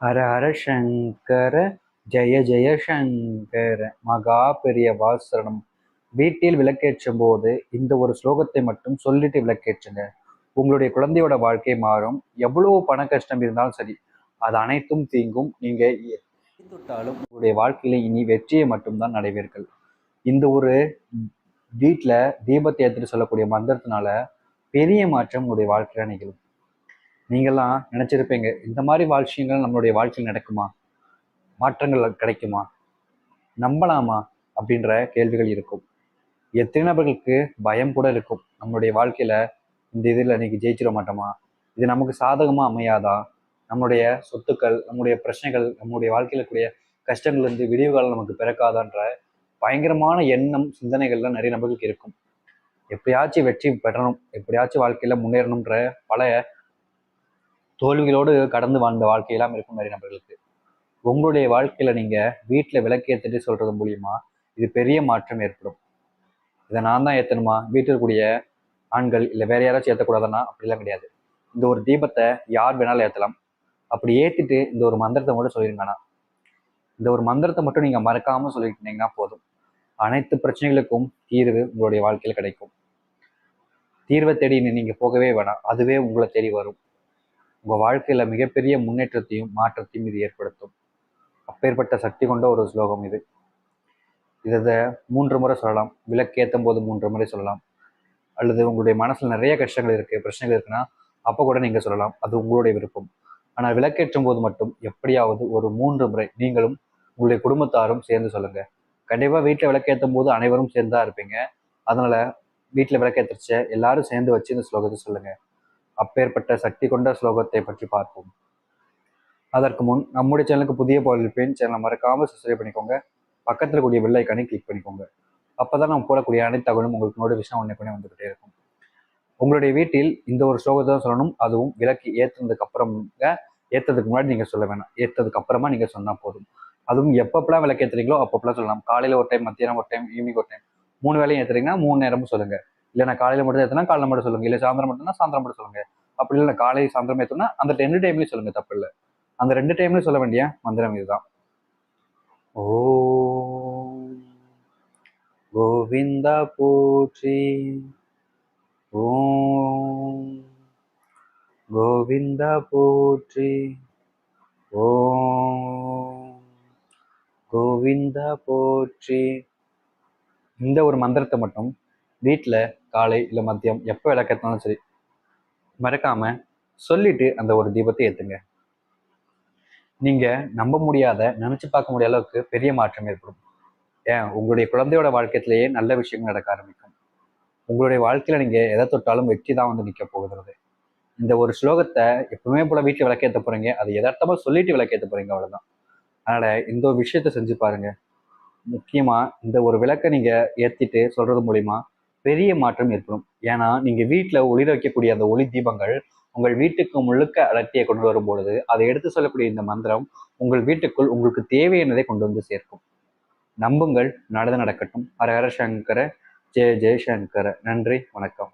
ஹர ஹர சங்கர ஜெய ஜெய சங்கர மகா பெரிய வாசரணம். வீட்டில் விளக்கேற்றும் போது இந்த ஒரு ஸ்லோகத்தை மட்டும் சொல்லிட்டு விளக்கேற்றுங்க. உங்களுடைய குழந்தையோட வாழ்க்கை மாறும். எவ்வளவு பண கஷ்டம் இருந்தாலும் சரி, அது அனைத்தும் தீங்கும். நீங்க தொட்டாலும் உங்களுடைய வாழ்க்கையில இனி வெற்றியை மட்டும்தான் அடைவீர்கள். இந்த ஒரு வீட்டில் தீபத்தை ஏற்றுட்டு சொல்லக்கூடிய மந்திரத்தினால பெரிய மாற்றம் உங்களுடைய வாழ்க்கையில நிகழும். நீங்கள்லாம் நினைச்சிருப்பீங்க, இந்த மாதிரி விஷயங்கள் நம்மளுடைய வாழ்க்கையில் நடக்குமா, மாற்றங்கள் கிடைக்குமா, நம்பலாமா அப்படின்ற கேள்விகள் இருக்கும். எத்தனை நபர்களுக்கு பயம் கூட இருக்கும். நம்மளுடைய வாழ்க்கையில இந்த இதில் இன்னைக்கு ஜெயிச்சிட மாட்டோமா, இது நமக்கு சாதகமா அமையாதா, நம்மளுடைய சொத்துக்கள், நம்முடைய பிரச்சனைகள், நம்முடைய வாழ்க்கையில கூடிய கஷ்டங்கள் இருந்து விடிவு காலம் நமக்கு பிறக்காதான்ற பயங்கரமான எண்ணம் சிந்தனைகள்லாம் நிறைய நபர்களுக்கு இருக்கும். எப்படியாச்சும் வெற்றி பெறணும், எப்படியாச்சும் வாழ்க்கையில முன்னேறணுன்ற பல தோல்விகளோடு கடந்து வாழ்ந்த வாழ்க்கையெல்லாம் இருக்கும் நிறைய நபர்களுக்கு. உங்களுடைய வாழ்க்கையில நீங்க வீட்டில் விளக்கேற்றிட்டு சொல்றது மூலியமா இது பெரிய மாற்றம் ஏற்படும். இதை நான் தான் ஏற்றணுமா, வீட்டில் இருக்கக்கூடிய ஆண்கள் இல்லை வேற யாராச்சும் ஏற்றக்கூடாதுன்னா அப்படிலாம் கிடையாது. இந்த ஒரு தீபத்தை யார் வேணாலும் ஏற்றலாம். அப்படி ஏற்றிட்டு இந்த ஒரு மந்திரத்தை மட்டும் சொல்லிருங்கண்ணா, இந்த ஒரு மந்திரத்தை மட்டும் நீங்க மறக்காம சொல்லிட்டீங்கன்னா போதும், அனைத்து பிரச்சனைகளுக்கும் தீர்வு உங்களுடைய வாழ்க்கையில் கிடைக்கும். தீர்வை தேடி நீங்க போகவே வேணாம், அதுவே உங்களை தேடி வரும். உங்க வாழ்க்கையில மிகப்பெரிய முன்னேற்றத்தையும் மாற்றத்தையும் இது ஏற்படுத்தும். அப்பேற்பட்ட சக்தி கொண்ட ஒரு ஸ்லோகம் இது. இதை 3 முறை சொல்லலாம். விளக்கேற்றும் போது 3 முறை சொல்லலாம். அல்லது உங்களுடைய மனசுல நிறைய கஷ்டங்கள் இருக்கு, பிரச்சனைகள் இருக்குன்னா அப்போ கூட நீங்க சொல்லலாம். அது உங்களுடைய விருப்பம். ஆனால் விளக்கேற்றும் போது மட்டும் எப்படியாவது ஒரு 3 முறை நீங்களும் உங்களுடைய குடும்பத்தாரும் சேர்ந்து சொல்லுங்க. கண்டிப்பா வீட்டில் விளக்கேற்றும் போது அனைவரும் சேர்ந்தா இருப்பீங்க. அதனால வீட்டில் விளக்கேற்றிச்ச எல்லாரும் சேர்ந்து வச்சு இந்த ஸ்லோகத்தை சொல்லுங்க. அப்பேற்பட்ட சக்தி கொண்ட ஸ்லோகத்தை பற்றி பார்ப்போம். அதற்கு முன் நம்முடைய சேனலுக்கு புதிய இருப்பேன், சேனலை மறக்காம சப்ஸ்கிரைப் பண்ணிக்கோங்க. பக்கத்தில் கூடிய பெல் ஐக்கானை கிளிக் பண்ணிக்கோங்க. அப்பதான் நம்ம போடக்கூடிய அனைத்து தகவலும் உங்களுக்கு நோட்டிஃபிகேஷன் உடனே வந்துகிட்டே இருக்கும். உங்களுடைய வீட்டில் இந்த ஒரு ஸ்லோகத்தை தான் சொல்லணும். அதுவும் விளக்கு ஏற்றுனதுக்கு அப்புறம், ஏற்றதுக்கு முன்னாடி நீங்க சொல்ல வேணாம். ஏற்றதுக்கு அப்புறமா நீங்க சொன்னா போதும். அதுவும் எப்பப்பெல்லாம் விளக்கு ஏற்றுறீங்களோ அப்பப்பெல்லாம் சொல்லலாம். காலையில ஒரு டைம், மத்தியானம் ஒரு டைம், ஈவினிங் ஒரு டைம், 3 வேலையும் ஏற்றுறீங்கன்னா 3 நேரமும் சொல்லுங்க. இல்லை நான் காலையில மட்டும் ஏற்றினா காலையில் மட்டும் சொல்லுங்க, இல்லை சாயந்தரம் மட்டும்னா சாயந்தரம் மட்டும் சொல்லுங்க. அப்படி இல்லை காலை சாயந்தரம் ஏற்றோம்னா அந்த 2 டைம்லையும் சொல்லுங்க, தப்பு இல்லை. அந்த 2 டைம்லையும் சொல்ல வேண்டிய மந்திரம் இதுதான். ஓம் கோவிந்தா போற்றி, ஓம் கோவிந்தா போற்றி, ஓம் கோவிந்தா போற்றி. இந்த ஒரு மந்திரத்தை மட்டும் வீட்டில் காலை இல்லை மதியம் எப்போ விளக்கேற்றினாலும் சரி மறக்காம சொல்லிட்டு அந்த ஒரு தீபத்தை ஏற்றுங்க. நீங்க நம்ப முடியாத, நினைச்சு பார்க்க முடியாத அளவுக்கு பெரிய மாற்றம் ஏற்படும். ஏன், உங்களுடைய குழந்தையோட வாழ்க்கையிலேயே நல்ல விஷயங்கள் நடக்க ஆரம்பிக்கும். உங்களுடைய வாழ்க்கையில நீங்க எதை தொட்டாலும் வெற்றி தான் வந்து நிற்க போகிறது. இந்த ஒரு ஸ்லோகத்தை எப்பவுமே போல வீட்டில் விளக்கேற்ற போறீங்க, அதை யதார்த்தமா சொல்லிட்டு விளக்கேற்ற போறீங்க, அவ்வளவுதான். அதனால இந்த ஒரு விஷயத்த செஞ்சு பாருங்க. முக்கியமா இந்த ஒரு விளக்கை நீங்க ஏற்றிட்டு சொல்றது மூலியமா பெரிய மாற்றம் ஏற்படும். ஏன்னா நீங்க வீட்டில் ஒளிர வைக்கக்கூடிய அந்த ஒளி தீபங்கள் உங்கள் வீட்டுக்கு முழுக்க அடர்த்தியை கொண்டு வரும் பொழுது அதை எடுத்து சொல்லக்கூடிய இந்த மந்திரம் உங்கள் வீட்டுக்குள் உங்களுக்கு தேவையானதை கொண்டு வந்து சேர்க்கும். நம்புங்கள், நடந்து நடக்கட்டும். ஹர ஹர சங்கர, ஜெய ஜெய சங்கர. நன்றி, வணக்கம்.